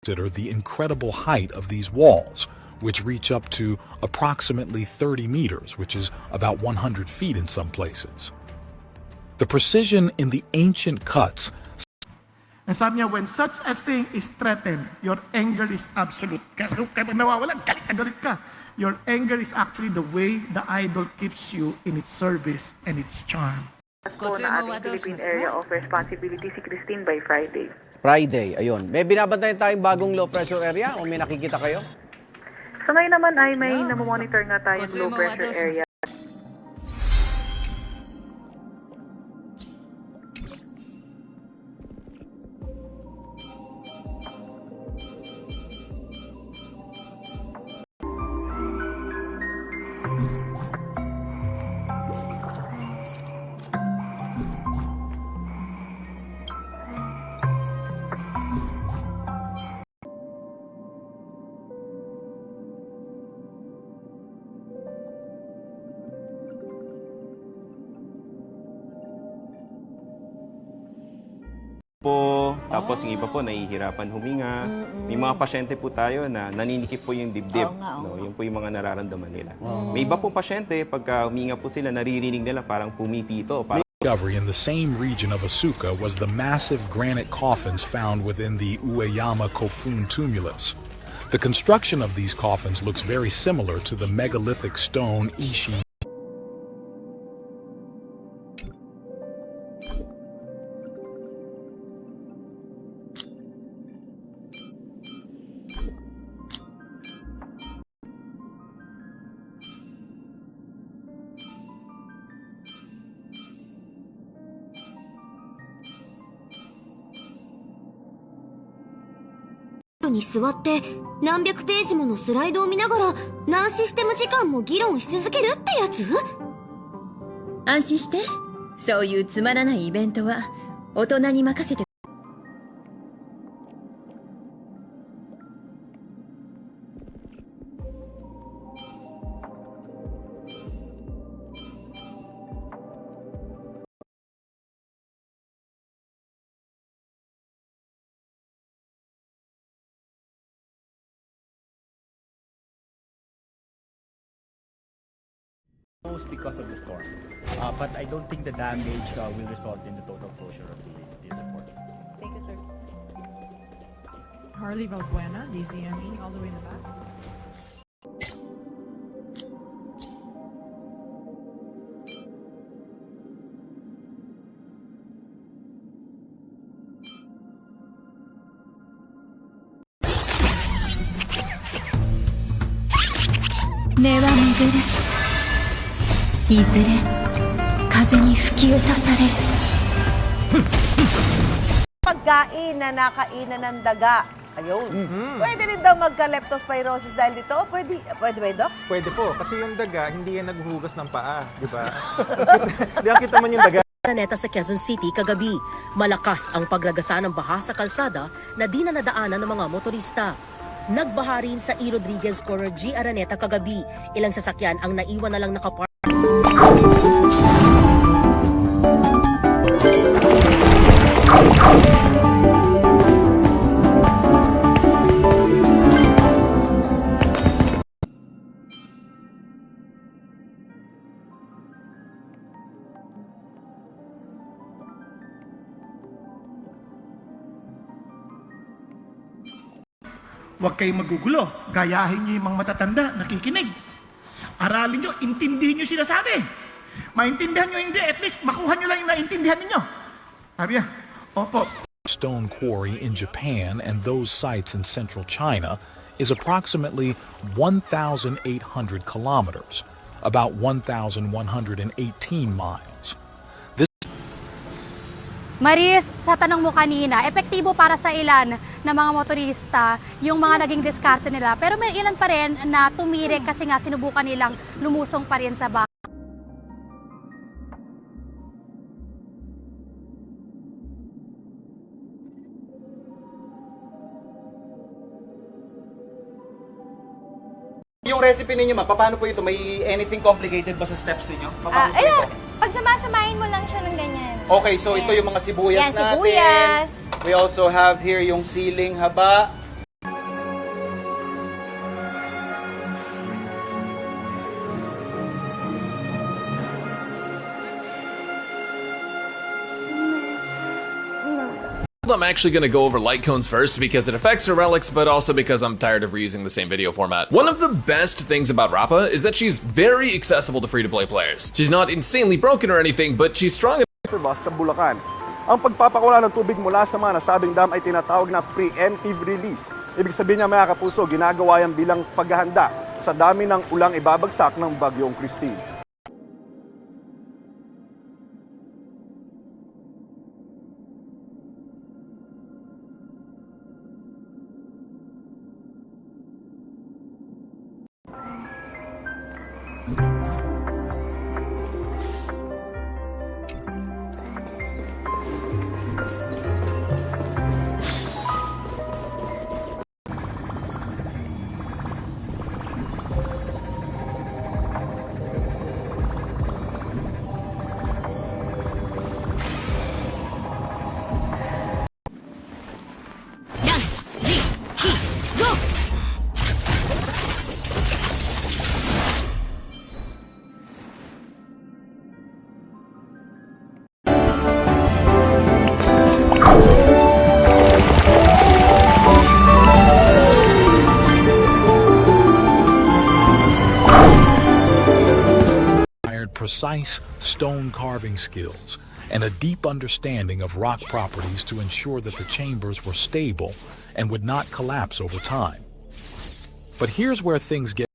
Consider the incredible height of these walls, which reach up to approximately 30 meters, which is about 100 feet in some places. The precision in the ancient cuts. And sabi niya, when such a thing is threatened, your anger is absolute. Kasi kapag nawawalan, galit na galit ka. Your anger is actually the way the idol keeps you in its service and its charm. Po na ating Philippine Area of Responsibility si Christine by Friday. Friday, ayun. May binabantayan tayong bagong low pressure area o may nakikita kayo? So ngayon naman ay may namomonitor nga tayong low pressure area. Tapos yung iba po nahihirapan huminga. May mga pasyente po tayo na naninikip po yung dibdib. No? Yung po yung mga nararamdaman nila. May iba po pasyente, pagka huminga po sila, naririnig nila parang pumipito. Discovery in the same region of Asuka was the massive granite coffins found within the Ueyama Kofun tumulus. The construction of these coffins looks very similar to the megalithic stone Ishi. に座って何百ページものスライドを見ながら何システム時間も議論し続けるってやつ？安心して、そういうつまらないイベントは大人に任せて。 Because of the storm, but I don't think the damage will result in the total closure of the airport. Thank you, sir. Harley Valbuena, DZME, all the way in the back. Never Meguru. いずれ風に吹き落とされる。 Pagkain na nakainan ng daga. Ayun. Pwede rin daw magka-leptospirosis dahil dito? Pwede ba, Doc? Pwede po. Kasi yung daga, hindi yan naghuhugas ng paa. Di ba? Hindi nakita man yung daga. Araneta sa Quezon City kagabi. Malakas ang paglagasa ng baha sa kalsada na di na nadaanan ng mga motorista. Nagbaha rin sa E. Rodriguez Corner G. Araneta kagabi. Ilang sasakyan ang naiwan na lang nakapark. Huwag kayong magugulo. Gayahin niyo yung mga matatanda, nakikinig. Aralin niyo, intindihin niyo sinasabi. Maintindihan niyo hindi, at least makuha niyo lang yung naintindihan ninyo. Sabi niya, opo. Stone quarry in Japan and those sites in central China is approximately 1,800 kilometers, about 1,118 miles. Maris, sa tanong mo kanina, epektibo para sa ilan na mga motorista yung mga naging diskarte nila. Pero may ilan pa rin na tumirik kasi nga sinubukan nilang lumusong pa rin sa bahay. Yung recipe ninyo, ma, paano po ito? May anything complicated ba sa steps ninyo? Paano po Ayun, ito? pagsamasamahin mo lang siya ng ganyan. Okay, so ito yung mga sibuyas Yan, natin. sibuyas. We also have here yung siling haba. I'm actually going to go over light cones first because it affects her relics, but also because I'm tired of reusing the same video format. One of the best things about Rappa is that she's very accessible to free-to-play players. She's not insanely broken or anything, but she's strong enough. Sa Bulacan. Ang pagpapakula ng tubig mula sa mga nasabing dam ay tinatawag na preemptive release. Ibig sabihin niya mga kapuso, ginagawa yan bilang paghahanda sa dami ng ulang ibabagsak ng bagyong Christine. Precise stone carving skills and a deep understanding of rock properties to ensure that the chambers were stable and would not collapse over time. But here's where things get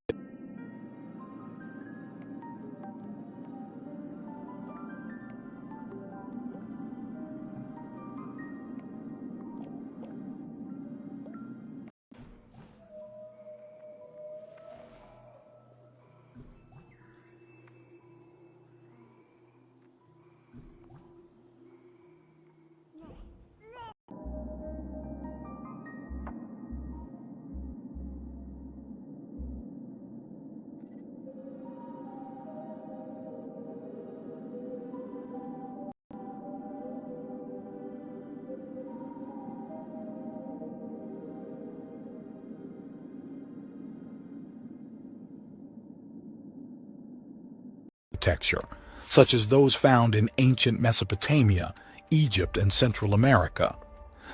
architecture, such as those found in ancient Mesopotamia, Egypt, and Central America.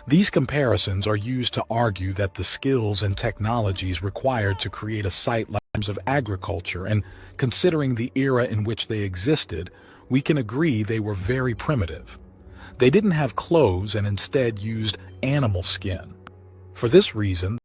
These comparisons are used to argue that the skills and technologies required to create a site like terms of agriculture, and considering the era in which they existed, we can agree they were very primitive. They didn't have clothes and instead used animal skin. For this reason,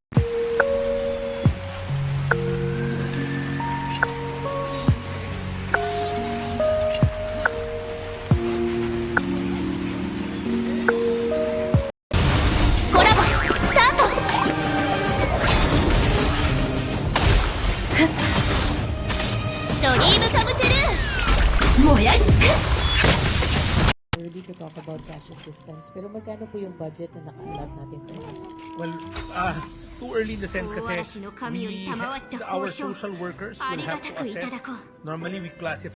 Early to talk about cash assistance, pero magkano po yung budget na naka-allot natin for this? Well, too early in the sense kasi our social workers will have to assess. Normally, we classify.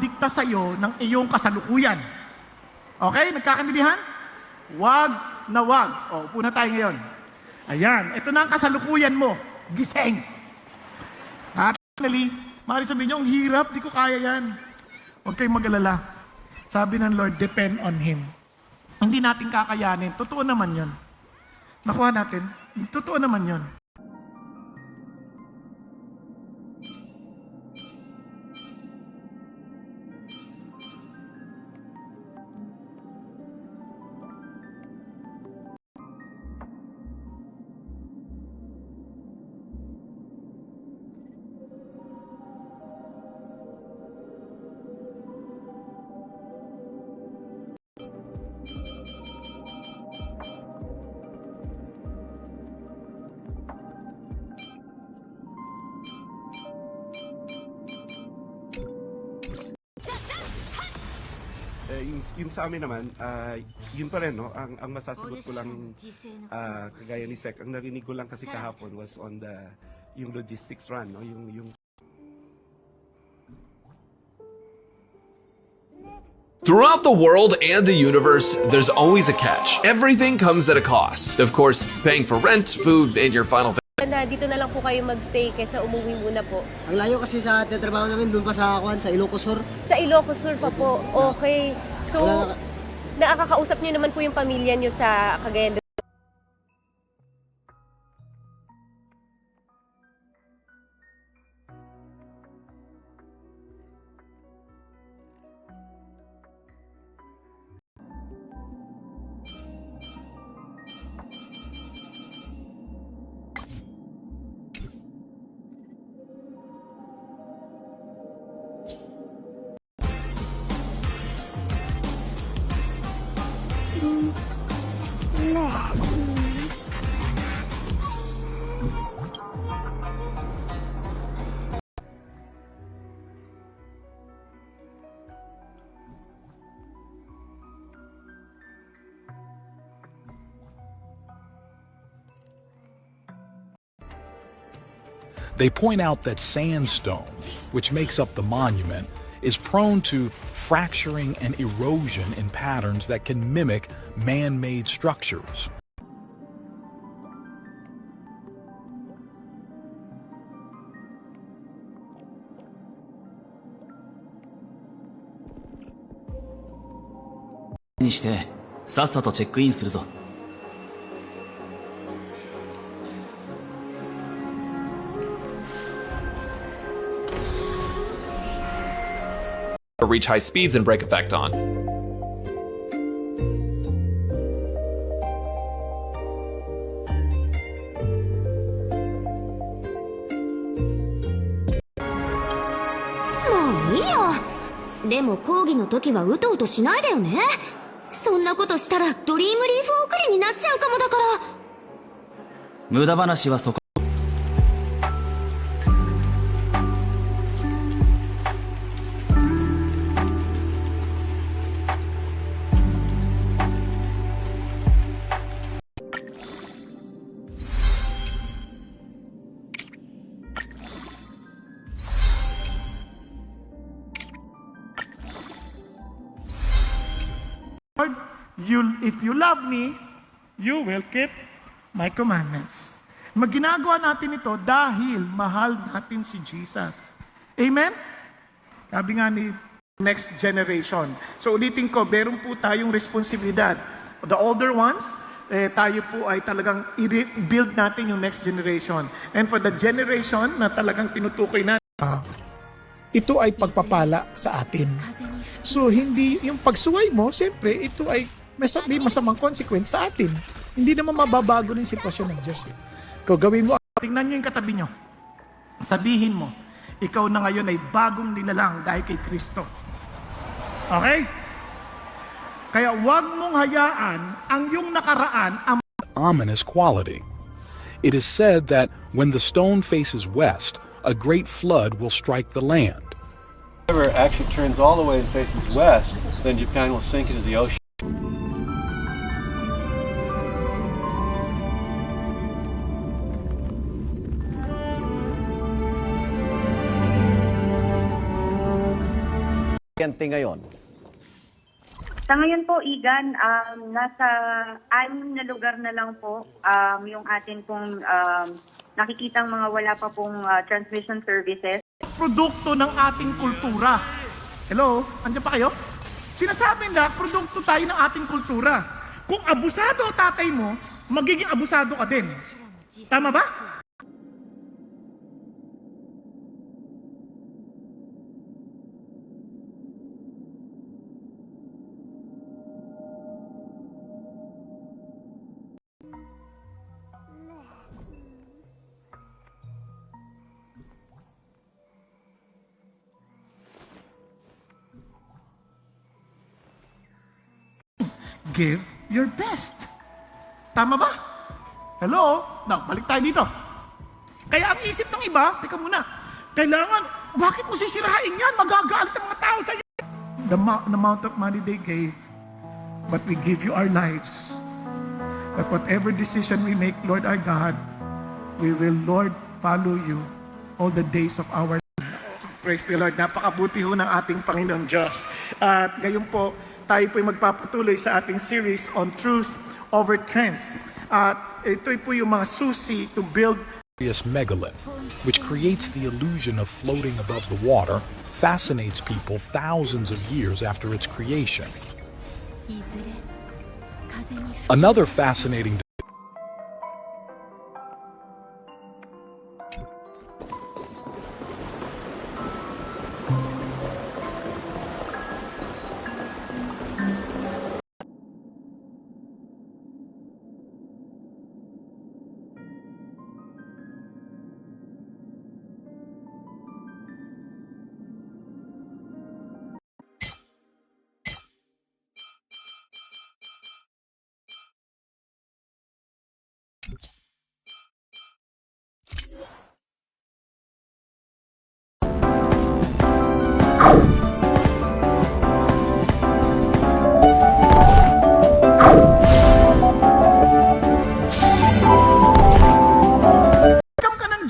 Dikta sa iyo ng iyong kasalukuyan. Okay? Nagkakaintindihan? Wag na wag. O, upo na tayo ngayon. Ayan, ito na ang kasalukuyan mo. Gising. At finally, maaari sabihin nyo, ang hirap, di ko kaya yan. Huwag kayong mag-alala. Sabi ng Lord, depend on Him. Hindi natin kakayanin. Totoo naman yon. Nakuha natin. Totoo naman yon. Yung sa amin naman, yun pa rin, no? Ang masasagot ko lang, kagaya ni Sec, ang narinig ko lang kasi kahapon was on yung logistics run, no? Yung Throughout the world and the universe, there's always a catch. Everything comes at a cost. Of course, paying for rent, food, and your final Na dito na lang po kayo magstay kaysa umuwi muna po. Ang layo kasi sa trabaho namin doon pa sa sa Ilocos Sur. Sa Ilocos Sur pa po. Okay. So, nakakausap niyo naman po yung pamilya niyo sa Cagayan de They point out that sandstone, which makes up the monument, is prone to fracturing and erosion in patterns that can mimic man-made structures. reach high speeds and brake effect on. Oh, でも講義の時はうとうとしないでよね。そんなことしたらドリームリーフ送りになっちゃうかもだから。無駄話はそこ。If you love me, you will keep my commandments. Magginagawa natin ito dahil mahal natin si Jesus. Amen? Sabi nga ni next generation. So ulitin ko, meron po tayong responsibilidad. The older ones, tayo po ay talagang i-build natin yung next generation. And for the generation na talagang tinutukoy natin, ito ay pagpapala sa atin. So hindi, yung pagsuway mo, siyempre, ito ay may masamang consequence sa atin. Hindi naman mababago ng sitwasyon ng Diyos. Kung gawin mo, tingnan nyo yung katabi nyo. Sabihin mo, ikaw na ngayon ay bagong nilalang dahil kay Kristo. Okay? Kaya huwag mong hayaan ang yung nakaraan ang ominous quality. It is said that when the stone faces west, a great flood will strike the land. If the river actually turns all the way and faces west, then Japan will sink into the ocean. Ngayon. Sa ngayon po, Igan, nasa 6 na lugar na lang po yung atin pong nakikitang mga wala pa pong transmission services. Produkto ng ating kultura. Hello? Andiyan pa kayo? Sinasabi na, produkto tayo ng ating kultura. Kung abusado tatay mo, magiging abusado ka din. Tama ba? Give your best. Tama ba? Hello? Now, balik tayo dito. Kaya ang isip ng iba, teka muna, kailangan, bakit mo sisirain yan? Magagalit ang mga tao sa iyo. The amount of money they gave, but we give you our lives. But whatever decision we make, Lord our God, we will, Lord, follow you all the days of our life. Praise the Lord. Napakabuti ho ng ating Panginoong Diyos. At ngayon po, tayo po'y magpapatuloy sa ating series on truth over trends. At ito po yung mga susi to build megalith, which creates the illusion of floating above the water, fascinates people thousands of years after its creation. Another fascinating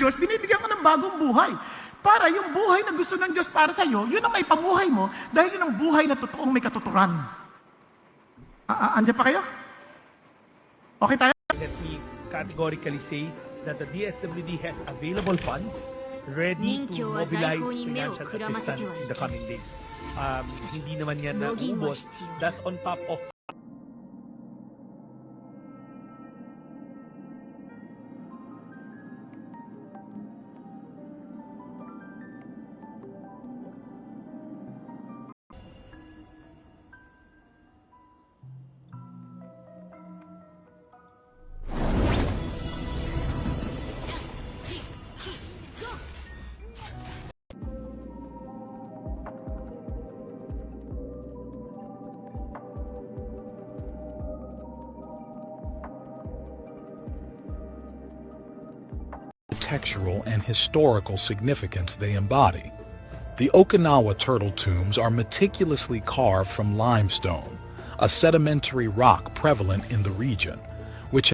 Diyos, binibigyan ka ng bagong buhay. Para yung buhay na gusto ng Diyos para sa iyo, yun ang may pamuhay mo dahil yun ang buhay na totoong may katuturan. Andiyan pa kayo? Okay tayo? Let me categorically say that the DSWD has available funds ready to mobilize financial assistance in the coming days. Hindi naman yan naubos. That's on top of textural and historical significance they embody. The Okinawa turtle tombs are meticulously carved from limestone, a sedimentary rock prevalent in the region, which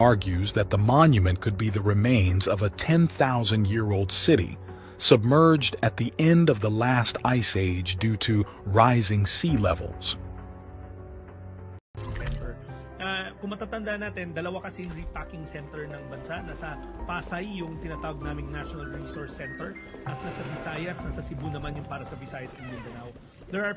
argues that the monument could be the remains of a 10,000-year-old city submerged at the end of the last ice age due to rising sea levels. Kung matatanda natin, dalawa kasing repacking center ng bansa. Nasa Pasay yung tinatawag naming National Resource Center at nasa Visayas, nasa Cebu naman yung para sa Visayas and Mindanao. There are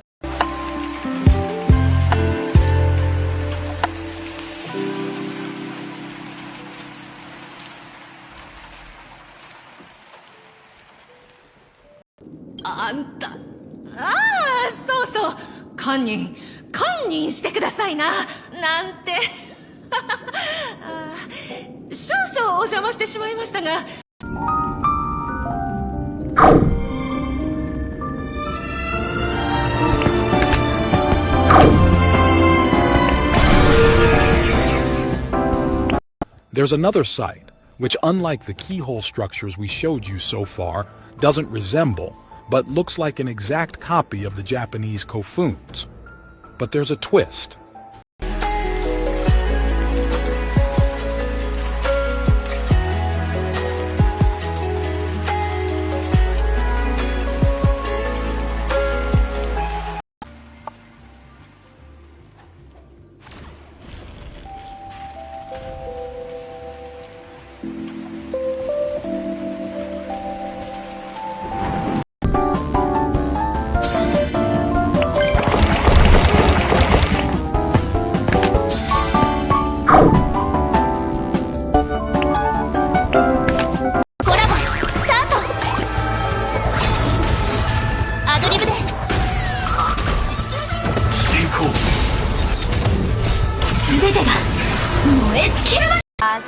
そうそう堪忍してくださいななんて少々お邪魔してしまいましたがThere's another site, which unlike the keyhole structures we showed you so far, doesn't resemble, but looks like an exact copy of the Japanese kofuns. But there's a twist.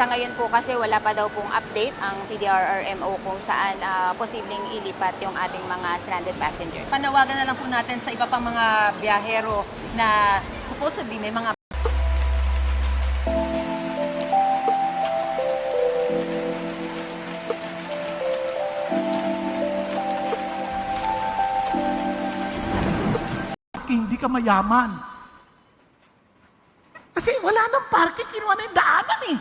Sa ngayon po kasi wala pa daw pong update ang PDRRMO kung saan posibleng ilipat yung ating mga stranded passengers. Panawagan na lang po natin sa iba pang mga biyahero na supposedly may mga hindi ka mayaman. Kasi wala nang parking, kinuha na yung daanan eh.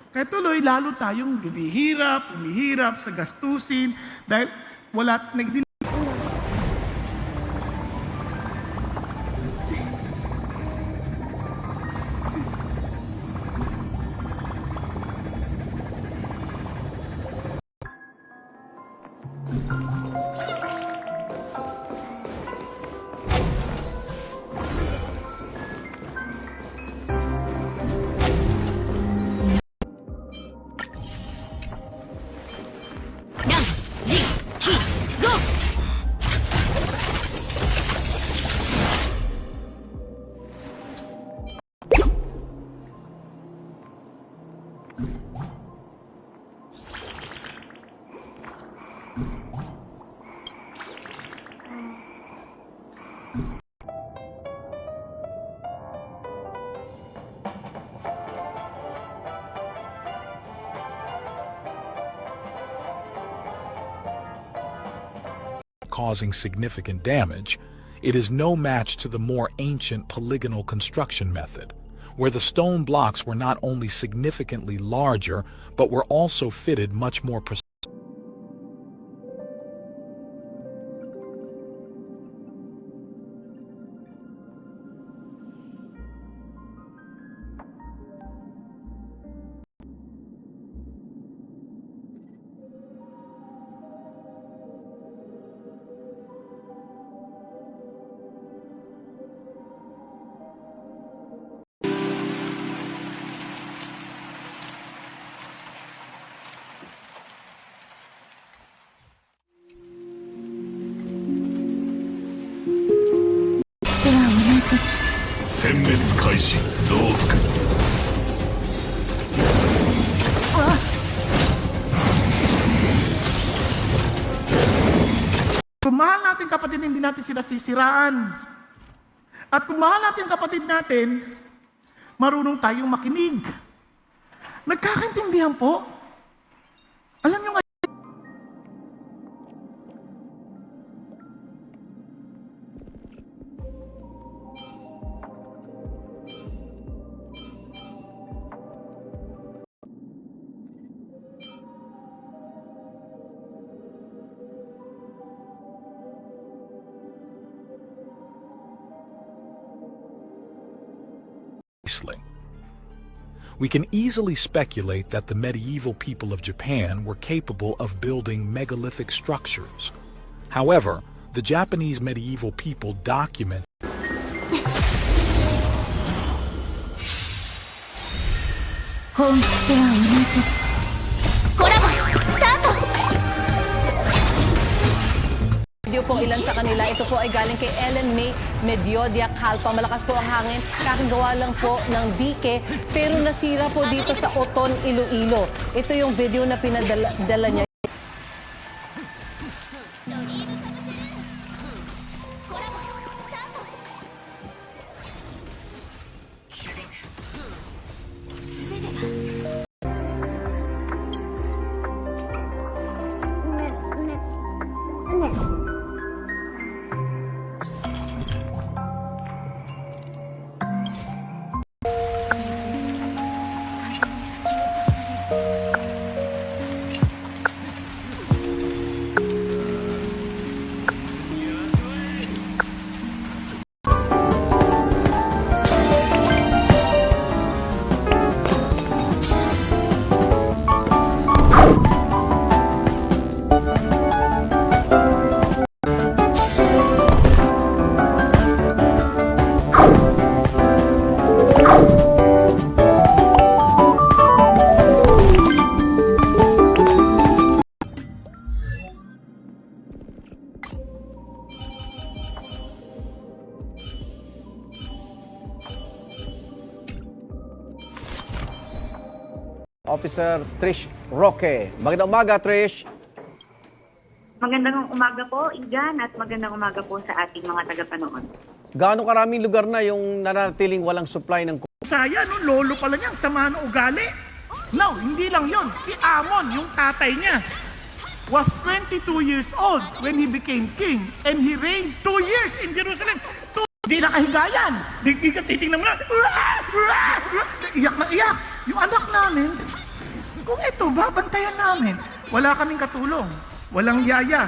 Kaya tuloy, lalo tayong humihirap sa gastusin dahil wala, causing significant damage, it is no match to the more ancient polygonal construction method, where the stone blocks were not only significantly larger, but were also fitted much more precisely. Kung mahal natin kapatid, hindi natin sila sisiraan. At kung mahal natin kapatid natin, marunong tayong makinig. Nagkakaintindihan po. Alam nyo nga, we can easily speculate that the medieval people of Japan were capable of building megalithic structures. However, the Japanese medieval people document video pong ilan sa kanila. Ito po ay galing kay Ellen May Mediodia Calpa. Malakas po ang hangin. Kakagawa lang po ng dike, pero nasira po dito sa Oton, Iloilo. Ito yung video na pinadala niya. Officer Trish Roque. Magandang umaga, Trish. Magandang umaga po, Igan, at magandang umaga po sa ating mga tagapanood. Gaano karaming lugar na yung nanatiling walang supply ng Saya, no? Lolo pala niya, sama ng ugali. No, hindi lang yon. Si Amon, yung tatay niya, was 22 years old when he became king and he reigned 2 years in Jerusalem. Hindi nakahiga yan. Di ka titingnan mo na. Iyak na iyak. Yung anak namin, kung ito, babantayan namin. Wala kaming katulong. Walang yaya.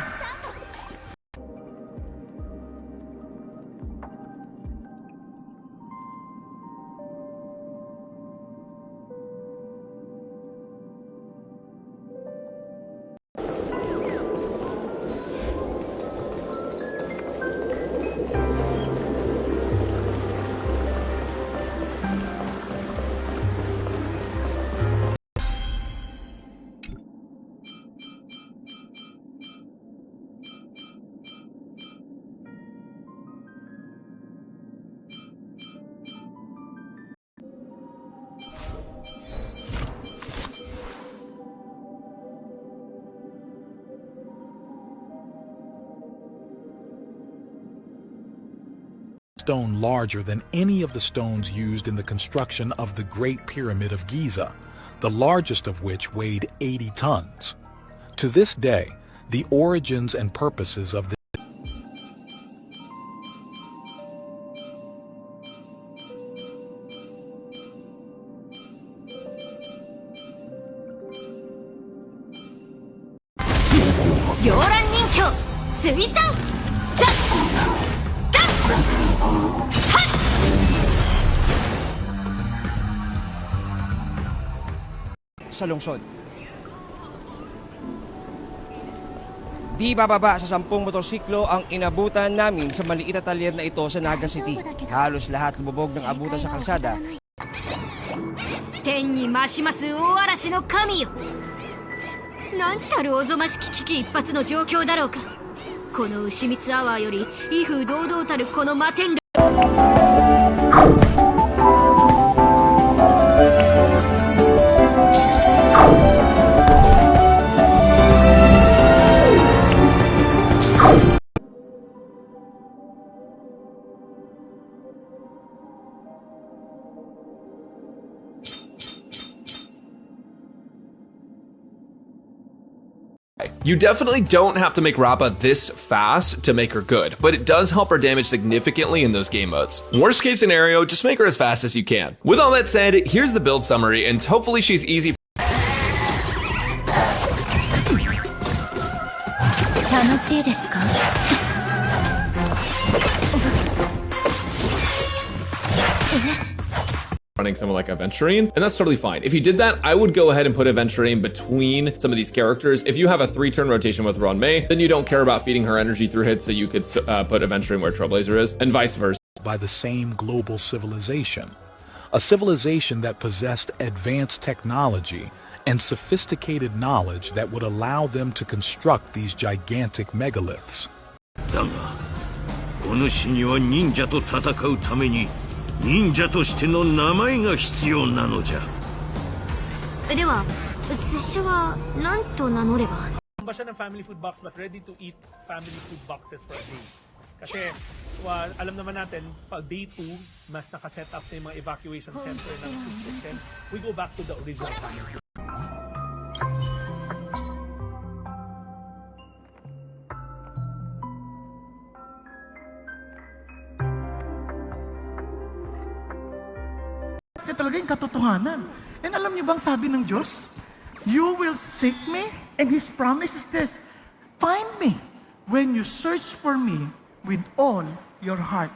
Stone larger than any of the stones used in the construction of the Great Pyramid of Giza, the largest of which weighed 80 tons. To this day, the origins and purposes of the sa lungsod. Di bababa sa 10 motorsiklo ang inabutan namin sa maliit na talyer na ito sa Naga City. Halos lahat lumubog ng abutan sa kalsada. 天に増します大嵐の神よ。なんたるおぞましき危機一髪の状況だろうか。この牛蜜アワーより威風堂々たるこの摩天楼。 You definitely don't have to make Rappa this fast to make her good, but it does help her damage significantly in those game modes. Worst case scenario, just make her as fast as you can. With all that said, here's the build summary, and hopefully she's easy. 楽しいですか? Running someone like Aventurine, and that's totally fine. If you did that, I would go ahead and put Aventurine between some of these characters. If you have a 3-turn rotation with Ron Mei, then you don't care about feeding her energy through hits, so you could put Aventurine where Trailblazer is, and vice versa. By the same global civilization, a civilization that possessed advanced technology and sophisticated knowledge that would allow them to construct these gigantic megaliths. だが、お主には忍者と戦うために忍者としての名前が必要なのじゃ。では、拙者は何と名乗れば? Ba siya ng family food box but ready to eat family food boxes for a day. Kasi alam naman natin, pag day 2, mas nakaset up na yung mga evacuation center ng food system. We go back to the original family. Talaga yung katotohanan. And alam niyo bang sabi ng Diyos? You will seek me, and His promise is this: find me when you search for me with all your heart.